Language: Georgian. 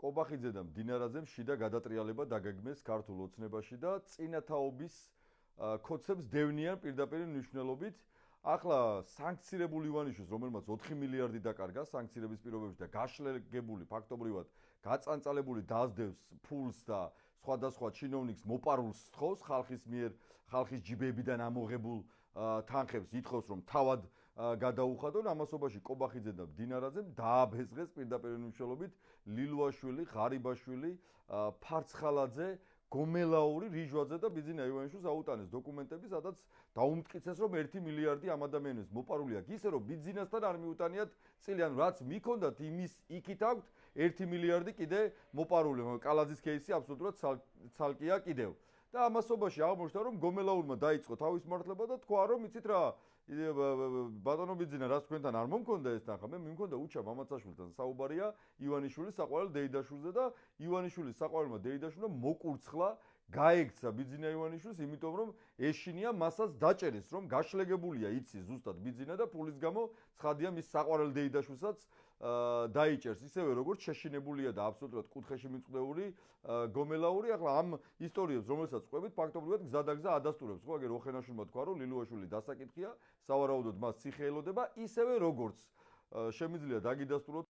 კობახიძე და მდინარაძემ შიდა გადატრიალება დაგეგმეს ქართულ ოცნებაში და წინათაობის კოდებს დევნიან პირდაპირ მნიშვნელობით. ახლა სანქცირებული ივანიშვილს, რომელმაც 4 მილიარდი დაკარგა სანქცირების პირობებში და გაშლეგებული ფაქტობრივად გაწანწალებული დაასდევს ფულს და სხვადასხვა ჩინოვნიკს მოპარულს სთხოვს ხალხის მიერ, ხალხის ჯიბეებიდან ამოღებულ თანხებს ითხოვს რომ თავად გადაუხადონ ამასობაში კობახიძე და მდინარაძემ დააბეზღეს პირდაპირ მნიშვნელობით ლილვაშვილი, ღარიბაშვილი, ფარცხალაძე, გომელაური, რიჟვაძე და ბიძინა ივანიშვილს აუტანეს დოკუმენტები, სადაც დაუმტკიცეს რომ 1 მილიარდი ამ ადამიანებს მოპარული აქვს, ისე რომ ბიძინასთან არ მიუტანიათ წილი, ანუ რაც მიქონდათ იმის იქით აქვთ 1 მილიარდი კიდე მოპარული. კალაძის кейსი აბსოლუტურად ცალკეა კიდევ. და ამასობაში აღმოჩნდა რომ გომელაურმა დაიწყო თავის მართლება და თქვა რომ იცით რა ბატონო ბიძინა რაც თქვენთან არ მომქონდა ეს თანხა მე მიმქონდა უჩა მამაცაშვილთან საუბარია ივანიშვილის საყვარელ დეიდაშვილზე და ივანიშვილის საყვარელმა დეიდაშვილმა მოკურცხლა გაექცა ბიძინა ივანიშვილს იმიტომ რომ ეშინია მასაც დაჭერეს რომ გაშლეგებულია იცი ზუსტად ბიძინა და ფულის გამო ცხადია მის საყვარელ დეიდაშვილსაც დაიჭერს ისევე როგორც შეშინებულია და აბსოლუტურად კუთხეში მიწვეული გომელაური ახლა ამ ისტორიებს რომელსაც ყვებით ფაქტობრივად გზადაგზა ადასტურებს ხო აგერ ოხენაშვილმა თქვა რომ ლილუაშვილი დასაკითხია სავარაუდოდ მას ციხე ელოდება ისევე როგორც შემიძლია დაგიდასტუროთ